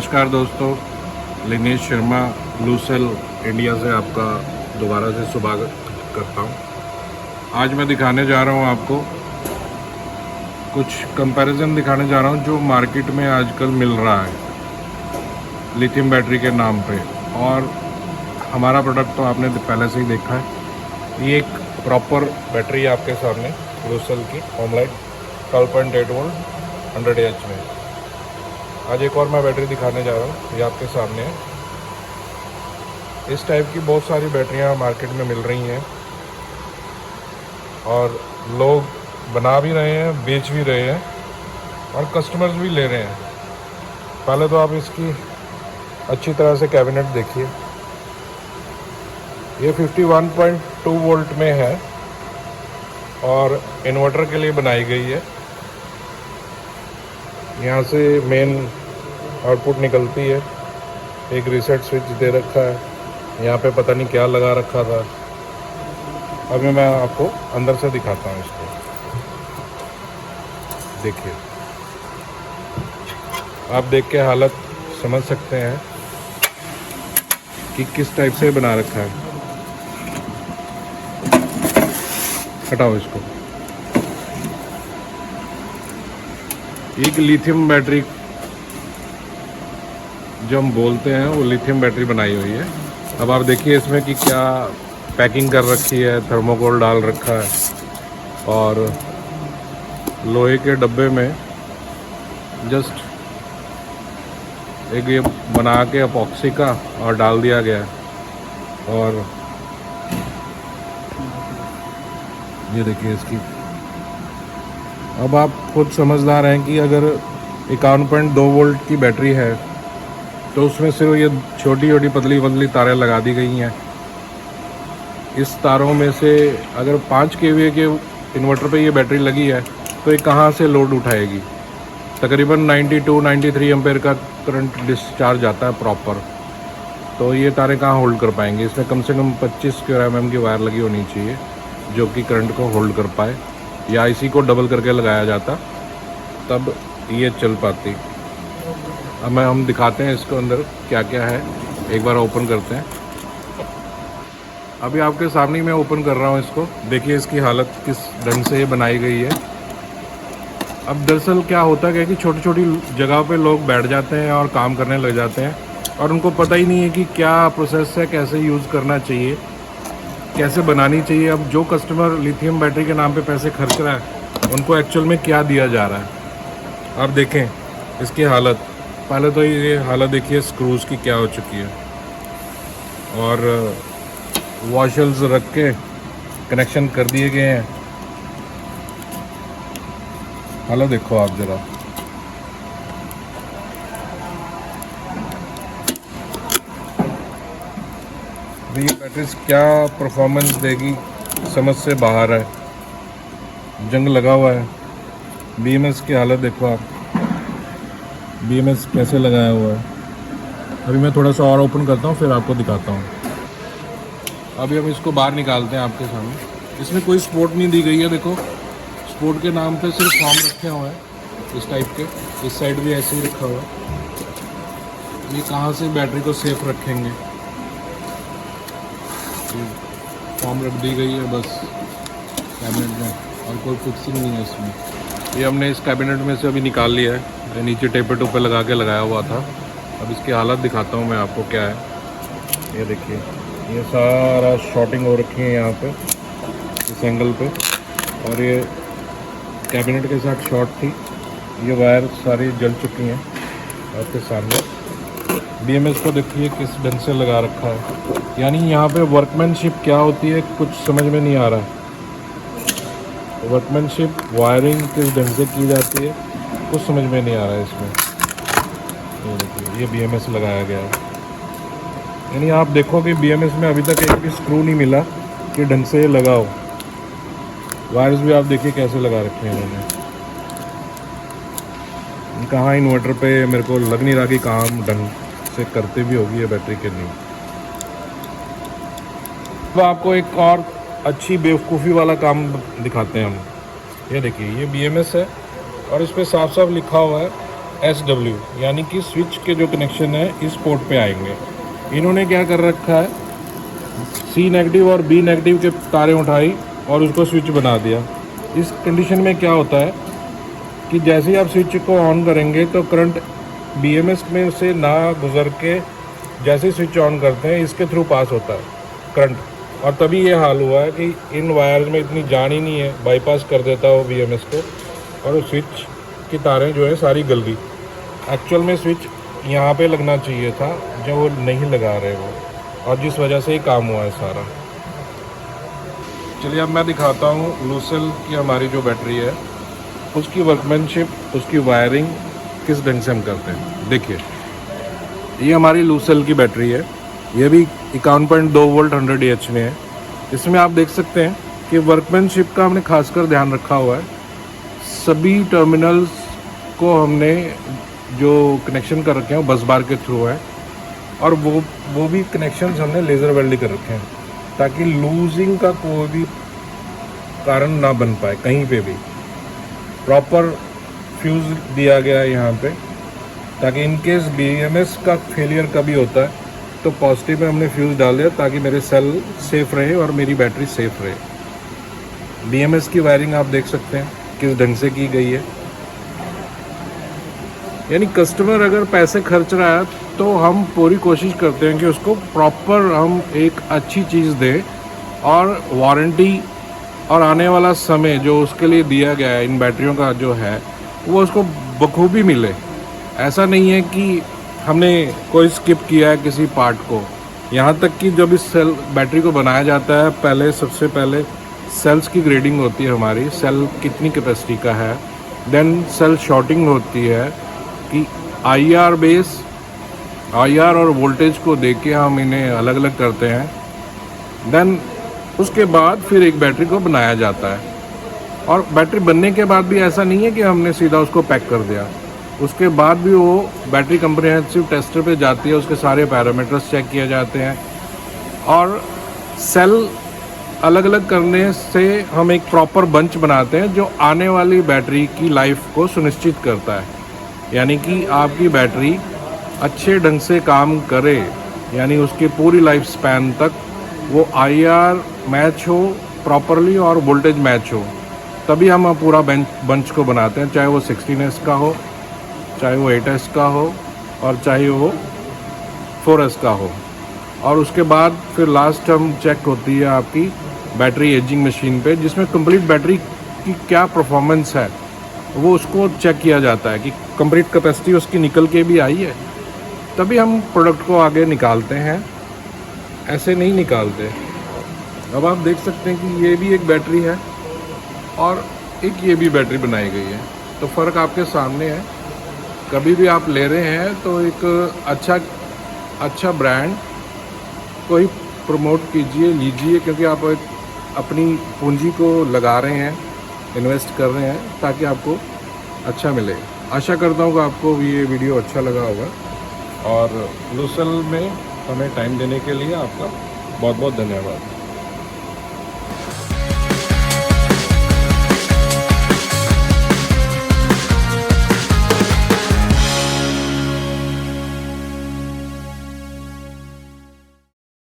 नमस्कार दोस्तों, लिनेश शर्मा लूसेल इंडिया से आपका दोबारा से स्वागत करता हूं। आज मैं दिखाने जा रहा हूं आपको कुछ कंपैरिजन दिखाने जा रहा हूं जो मार्केट में आजकल मिल रहा है लिथियम बैटरी के नाम पे। और हमारा प्रोडक्ट तो आपने पहले से ही देखा है। ये एक प्रॉपर बैटरी है आपके सामने लूसेल की होमलाइट 12.8 वोल्ट 100 एच में। आज एक और मैं बैटरी दिखाने जा रहा हूँ, ये आपके सामने है। इस टाइप की बहुत सारी बैटरियाँ मार्केट में मिल रही हैं और लोग बना भी रहे हैं, बेच भी रहे हैं और कस्टमर्स भी ले रहे हैं। पहले तो आप इसकी अच्छी तरह से कैबिनेट देखिए। ये 51.2 वोल्ट में है और इन्वर्टर के लिए बनाई गई है। यहाँ से मेन आउटपुट निकलती है। एक रीसेट स्विच दे रखा है, यहाँ पे पता नहीं क्या लगा रखा था। अभी मैं आपको अंदर से दिखाता हूँ इसको। देखिए, आप देख के हालत समझ सकते हैं कि किस टाइप से बना रखा है। हटाओ इसको। एक लिथियम बैटरी जो हम बोलते हैं वो लिथियम बैटरी बनाई हुई है। अब आप देखिए इसमें कि क्या पैकिंग कर रखी है, थर्मोकोल डाल रखा है और लोहे के डब्बे में जस्ट एक ये बना के अपॉक्सी का और डाल दिया गया है। और ये देखिए इसकी। अब आप खुद समझदार हैं कि अगर 51.2 वोल्ट की बैटरी है तो उसमें सिर्फ ये छोटी छोटी पतली पतली तारें लगा दी गई हैं। इस तारों में से अगर 5 kVA के इन्वर्टर पे ये बैटरी लगी है तो ये कहाँ से लोड उठाएगी। तकरीबन 92-93 एम्पेयर का करंट डिस्चार्ज आता है प्रॉपर। तो ये तारें कहाँ होल्ड कर पाएंगे। इसमें कम से कम 25 स्क्वायर mm की वायर लगी होनी चाहिए जो कि करंट को होल्ड कर पाए, या इसी को डबल करके लगाया जाता तब ये चल पाती। अब हम दिखाते हैं इसको अंदर क्या क्या है। एक बार ओपन करते हैं। अभी आपके सामने मैं ओपन कर रहा हूँ इसको। देखिए इसकी हालत किस ढंग से ये बनाई गई है। अब दरअसल क्या होता है कि छोटी छोटी जगह पे लोग बैठ जाते हैं और काम करने लग जाते हैं और उनको पता ही नहीं है कि क्या प्रोसेस है, कैसे यूज़ करना चाहिए, कैसे बनानी चाहिए। अब जो कस्टमर लिथियम बैटरी के नाम पे पैसे खर्च रहा है उनको एक्चुअल में क्या दिया जा रहा है। आप देखें इसकी हालत। पहले तो ये हालत देखिए स्क्रूज़ की क्या हो चुकी है और वॉशल्स रख के कनेक्शन कर दिए गए हैं। हालत देखो आप ज़रा। ये बैटरी क्या परफॉर्मेंस देगी समझ से बाहर है। जंग लगा हुआ है। BMS की हालत देखो आप। BMS कैसे लगाया हुआ है। अभी मैं थोड़ा सा और ओपन करता हूँ फिर आपको दिखाता हूँ। अभी हम इसको बाहर निकालते हैं आपके सामने। इसमें कोई सपोर्ट नहीं दी गई है। देखो सपोर्ट के नाम पे सिर्फ फॉर्म रखे हुए हैं इस टाइप के। इस साइड भी ऐसे ही रखा हुआ है। ये कहाँ से बैटरी को सेफ रखेंगे। फॉर्म रख दी गई है बस कैबिनेट में और कोई फिक्सिंग नहीं है इसमें। ये हमने इस कैबिनेट में से अभी निकाल लिया है। नीचे टेपर टूपर लगा के लगाया हुआ था। अब इसकी हालत दिखाता हूँ मैं आपको क्या है। ये देखिए ये सारा शॉर्टिंग हो रखी है यहाँ पे इस एंगल पे और ये कैबिनेट के साथ शॉर्ट थी। ये वायर सारी जल चुकी हैं आपके सामने। BMS को देखिए किस ढंग से लगा रखा है। यानी यहाँ पे वर्कमैनशिप क्या होती है कुछ समझ में नहीं आ रहा है। वर्कमैनशिप वायरिंग किस ढंग से की जाती है कुछ समझ में नहीं आ रहा है इसमें। ये देखिए ये BMS लगाया गया है। यानी आप देखो कि BMS में अभी तक एक भी स्क्रू नहीं मिला कि ढंग से ये लगाओ। वायर्स भी आप देखिए कैसे लगा रखे हैं इन्होंने। कहाँ इन्वर्टर पे मेरे को लग नहीं रहा कि काम ढंग से करते भी होगी ये बैटरी के नहीं। तो आपको एक और अच्छी बेवकूफ़ी वाला काम दिखाते हैं हम। ये देखिए ये BMS है और इस पर साफ साफ लिखा हुआ है SW, यानी कि स्विच के जो कनेक्शन है इस पोर्ट पे आएंगे। इन्होंने क्या कर रखा है, C नेगेटिव और B नेगेटिव के तारें उठाई और उसको स्विच बना दिया। इस कंडीशन में क्या होता है कि जैसे ही आप स्विच को ऑन करेंगे तो करंट BMS में से ना गुजर के जैसे ही स्विच ऑन करते हैं इसके थ्रू पास होता है करंट, और तभी ये हाल हुआ है कि इन वायर्स में इतनी जान ही नहीं है, बाईपास कर देता वो BMS को और वो स्विच की तारें जो है सारी गल गई। एक्चुअल में स्विच यहाँ पे लगना चाहिए था, जो वो नहीं लगा रहे वो, और जिस वजह से ये काम हुआ है सारा। चलिए अब मैं दिखाता हूँ लूसेल की हमारी जो बैटरी है उसकी वर्कमैनशिप, उसकी वायरिंग किस ढंग से हम करते हैं। देखिए ये हमारी लूसेल की बैटरी है, ये भी 51.2 वोल्ट 100 AH में है। इसमें आप देख सकते हैं कि वर्कमैनशिप का हमने खासकर ध्यान रखा हुआ है। सभी टर्मिनल्स को हमने जो कनेक्शन कर रखे हैं वो बस बार के थ्रू है, और वो भी कनेक्शंस हमने लेज़र वेल्ड कर रखे हैं ताकि लूजिंग का कोई भी कारण ना बन पाए कहीं पे भी। प्रॉपर फ्यूज़ दिया गया है यहाँ पे, ताकि इन केस BMS का फेलियर कभी होता है तो पॉजिटिव में हमने फ्यूज़ डाल दिया ताकि मेरे सेल सेफ रहे और मेरी बैटरी सेफ रहे। BMS की वायरिंग आप देख सकते हैं किस ढंग से की गई है, यानी कस्टमर अगर पैसे खर्च रहा है तो हम पूरी कोशिश करते हैं कि उसको प्रॉपर हम एक अच्छी चीज़ दें, और वारंटी और आने वाला समय जो उसके लिए दिया गया है इन बैटरियों का जो है वो उसको बखूबी मिले। ऐसा नहीं है कि हमने कोई स्किप किया है किसी पार्ट को। यहाँ तक कि जब इस सेल बैटरी को बनाया जाता है पहले सबसे पहले सेल्स की ग्रेडिंग होती है हमारी, सेल कितनी कैपेसिटी का है, देन सेल शॉर्टिंग होती है कि IR बेस, IR और वोल्टेज को देख के हम इन्हें अलग अलग करते हैं। देन उसके बाद फिर एक बैटरी को बनाया जाता है, और बैटरी बनने के बाद भी ऐसा नहीं है कि हमने सीधा उसको पैक कर दिया। उसके बाद भी वो बैटरी कंप्रिहेंसिव टेस्टर पे जाती है, उसके सारे पैरामीटर्स चेक किए जाते हैं, और सेल अलग अलग करने से हम एक प्रॉपर बंच बनाते हैं जो आने वाली बैटरी की लाइफ को सुनिश्चित करता है। यानी कि आपकी बैटरी अच्छे ढंग से काम करे, यानी उसकी पूरी लाइफ स्पैन तक वो IR मैच हो प्रॉपरली और वोल्टेज मैच हो, तभी हम पूरा बंच को बनाते हैं, चाहे वो 16S का हो, चाहे वो 8S का हो, और चाहे वो 4S का हो। और उसके बाद फिर लास्ट हम चेक होती है आपकी बैटरी एजिंग मशीन पे, जिसमें कंप्लीट बैटरी की क्या परफॉर्मेंस है वो उसको चेक किया जाता है कि कंप्लीट कैपेसिटी उसकी निकल के भी आई है, तभी हम प्रोडक्ट को आगे निकालते हैं, ऐसे नहीं निकालते। अब आप देख सकते हैं कि ये भी एक बैटरी है और एक ये भी बैटरी बनाई गई है, तो फ़र्क आपके सामने है। कभी भी आप ले रहे हैं तो एक अच्छा ब्रांड को ही प्रमोट कीजिए, लीजिए, क्योंकि आप एक अपनी पूंजी को लगा रहे हैं, इन्वेस्ट कर रहे हैं, ताकि आपको अच्छा मिले। आशा करता हूँ कि आपको भी ये वीडियो अच्छा लगा होगा, और लूसेल में हमें टाइम देने के लिए आपका बहुत बहुत धन्यवाद।